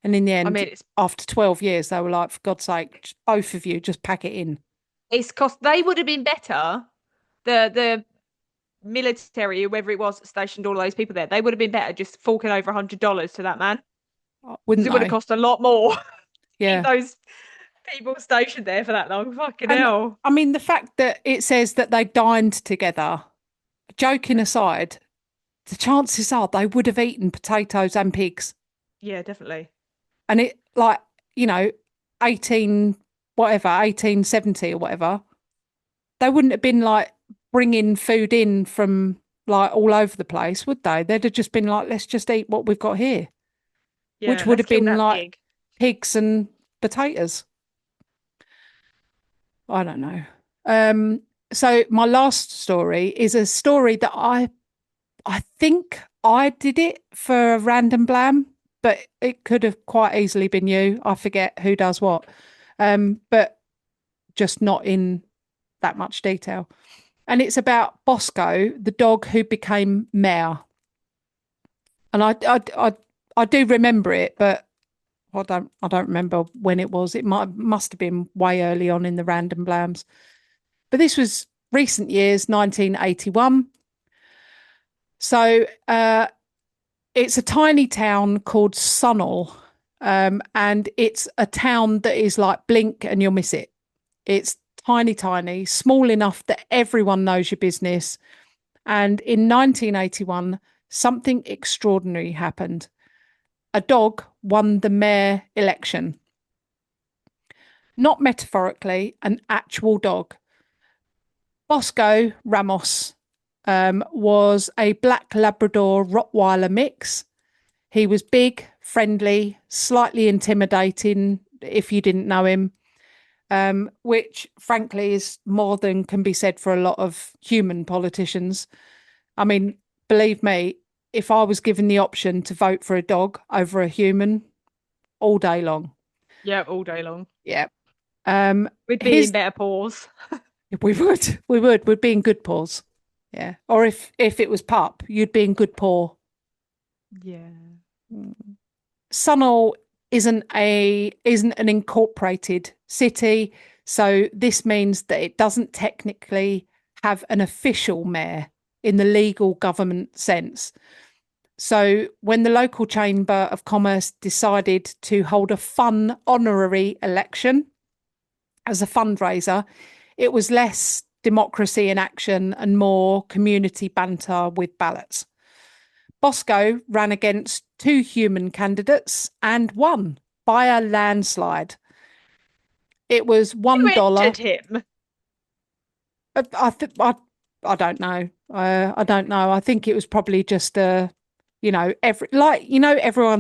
And in the I end, mean, after 12 years, they were like, for God's sake, both of you, just pack it in. it's cost. They would have been better. The military, whoever it was that stationed all those people there, they would have been better just forking over $100 to that man because Wouldn't it would have they? cost a lot more to keep Yeah. those people stationed there for that long. Fucking And hell. I mean, the fact that it says that they dined together, joking aside, the chances are they would have eaten potatoes and pigs. Yeah, definitely. And it, like, you know, 18, whatever, 1870 or whatever, they wouldn't have been like bringing food in from like all over the place, would they? They'd have just been like, let's just eat what we've got here, which Yeah, would let's have kill been that like pig. pigs and potatoes. I don't know. Um, So my last story is a story that I think I did it for a random blam, but it could have quite easily been you. I forget who does what. But just not in that much detail. And it's about Bosco, the dog who became mayor. And I do remember it, but I don't remember when it was. It must have been way early on in the random blams. But this was recent years, 1981. So it's a tiny town called Sunol. And it's a town that is like blink and you'll miss it. It's tiny, tiny, small enough that everyone knows your business. And in 1981, something extraordinary happened. A dog won the mayor election. Not metaphorically, an actual dog. Bosco Ramos was a black Labrador Rottweiler mix. He was big, friendly, slightly intimidating if you didn't know him, which frankly is more than can be said for a lot of human politicians. I mean, believe me, if I was given the option to vote for a dog over a human all day long, Yeah, all day long. yeah. Um, We'd be in his better paws. we'd be in good paws. Yeah. Or if it was pup, you'd be in good paw. Yeah. Sunol isn't an incorporated city, so this means that it doesn't technically have an official mayor in the legal government sense. So when the local chamber of commerce decided to hold a fun honorary election as a fundraiser, it was less democracy in action and more community banter with ballots. Bosco ran against two human candidates and won by a landslide. It was Who $1. entered him? I don't know. I don't know. I think it was probably just everyone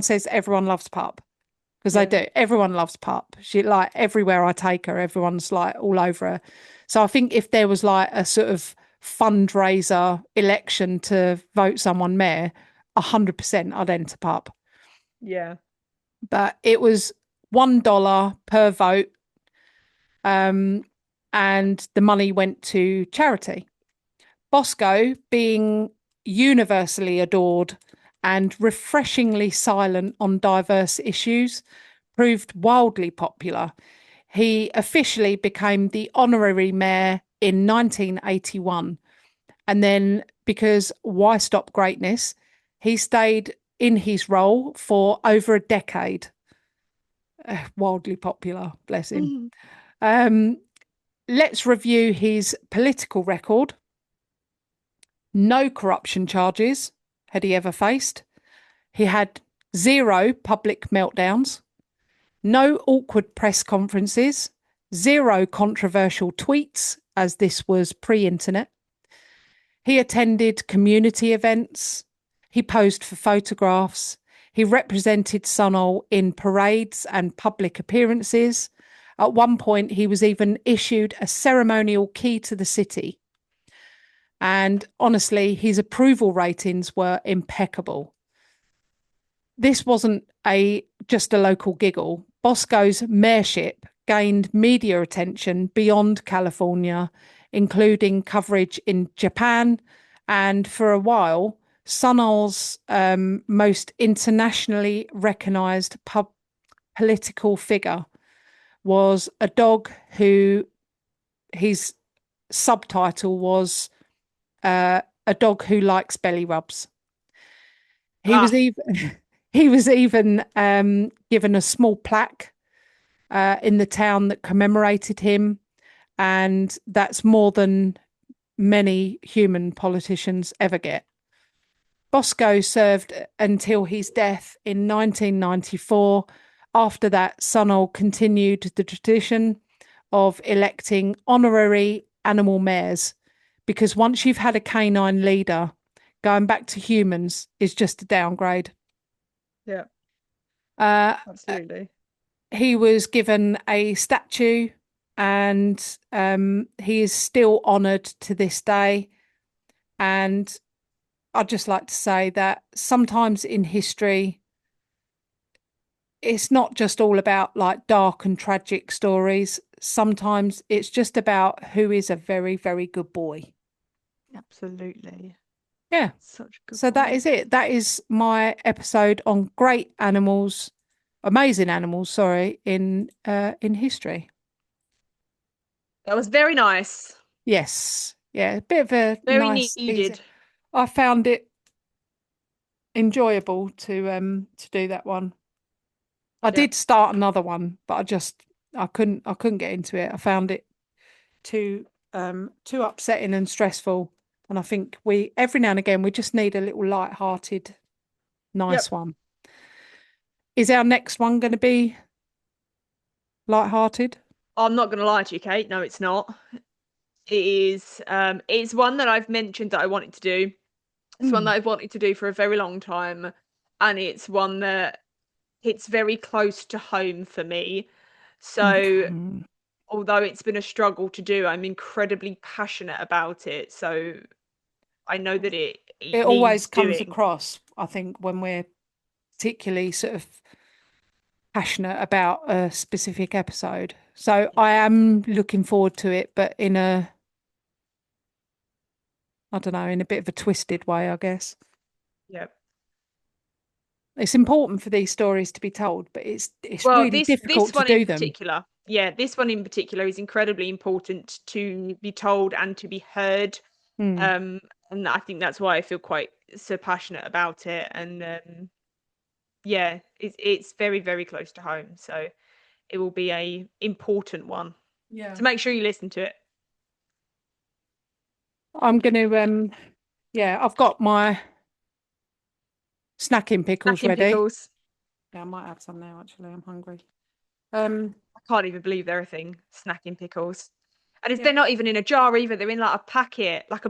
says everyone loves pup because they Yeah. do. Everyone loves pup. She like everywhere I take her, everyone's like all over her. So I think if there was like a sort of fundraiser election to vote someone mayor, 100% I'd enter pup. Yeah. But it was $1 per vote, um, and the money went to charity. Bosco, being universally adored and refreshingly silent on diverse issues, proved wildly popular. He officially became the honorary mayor in 1981. And then, because why stop greatness, he stayed in his role for over a decade. Wildly popular, bless him. Mhm. Um, let's review his political record. No corruption charges had he ever faced. He had zero public meltdowns, no awkward press conferences, zero controversial tweets, as this was pre internet. He attended community events. He posed for photographs. He represented Sunol in parades and public appearances. At one point, he was even issued a ceremonial key to the city. And honestly, his approval ratings were impeccable. This wasn't a just a local giggle. Bosco's mayorship gained media attention beyond California, including coverage in Japan, and for a while, Sunol's most internationally recognised political figure was a dog who his subtitle was a dog who likes belly rubs. He was Ah, even he was even given a small plaque in the town that commemorated him, and that's more than many human politicians ever get. Bosco served until his death in 1994. After that, Sunol continued the tradition of electing honorary animal mayors because once you've had a canine leader, going back to humans is just a downgrade. yeah, Uh, absolutely. he was given a statue and he is still honoured to this day. And I'd just like to say that sometimes in history, it's not just all about like dark and tragic stories. Sometimes it's just about who is a very, very good boy. Absolutely. Yeah. Such a good So that point. is it. That is my episode on great animals, amazing animals, sorry, in history. That was very nice. Yes. Yeah, a bit of a Very nice, easy. needed. I found it enjoyable to do that one. I Yep. did start another one, but I couldn't get into it. I found it too upsetting and stressful. And I think we every now and again we just need a little light-hearted, nice Yep. one. Is our next one going to be light-hearted? I'm not gonna lie to you, Kate. No, it's not. It is it's one that I've mentioned that I wanted to do. It's one that Mm. I've wanted to do for a very long time. And it's one that hits very close to home for me. So Okay. although it's been a struggle to do, I'm incredibly passionate about it. So I know that it It always needs comes doing. across, I think, when we're particularly sort of passionate about a specific episode. So Yeah. I am looking forward to it, but I don't know, in a bit of a twisted way, I guess. Yeah. It's important for these stories to be told, but it's Well, really this difficult to one in do them. particular, yeah, this one in particular is incredibly important to be told and to be heard. Mm. Um, and I think that's why I feel quite so passionate about it. And yeah, it's very, very close to home. So it will be a important one. Yeah. So make sure you listen to it. I'm going to, yeah, I've got my snacking pickles Snacking ready. pickles. Yeah, I might have some now, actually. I'm hungry. Um, I can't even believe they're a thing. Snacking pickles. And yeah, they're not even in a jar either. They're in like a packet, like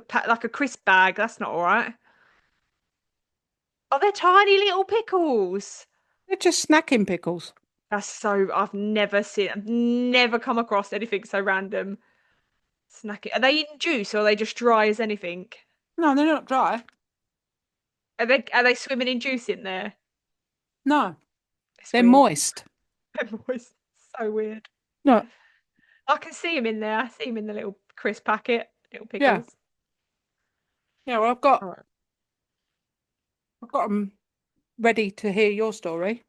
a crisp bag. That's not all right. Oh, they're tiny little pickles. they're just snacking pickles. That's so I've never come across anything so random. Snacking. Are they in juice or are they just dry as anything? No, they're not dry. Are they swimming in juice in there? No, It's they're weird. moist. They're always so weird. No, I can see them in there. I see them in the little crisp packet, little yeah, pickles. yeah. Well, All right. I've got them ready to hear your story.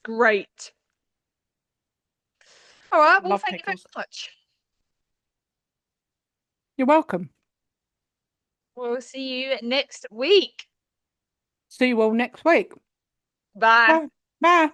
Great. All right. Well, Love thank you very pickles. much. You're welcome. We'll see you next week. See you all next week. Bye. Bye. Bye.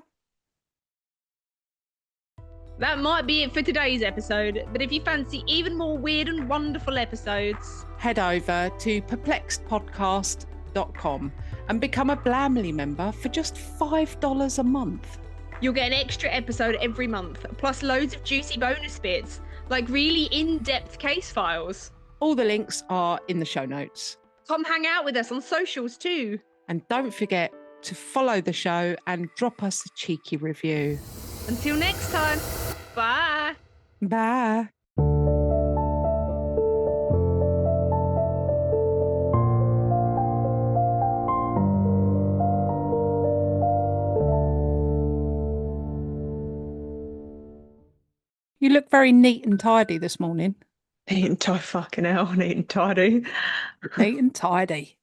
That might be it for today's episode, but if you fancy even more weird and wonderful episodes, Head over to perplexedpodcast.com and become a Blamley member for just $5 a month. you'll get an extra episode every month, plus loads of juicy bonus bits, like really in-depth case files. All the links are in the show notes. Come hang out with us on socials too. And don't forget to follow the show and drop us a cheeky review. Until next time, bye. Bye. You look very neat and tidy this morning. Neat and tidy, fucking hell, neat and tidy. Neat and tidy.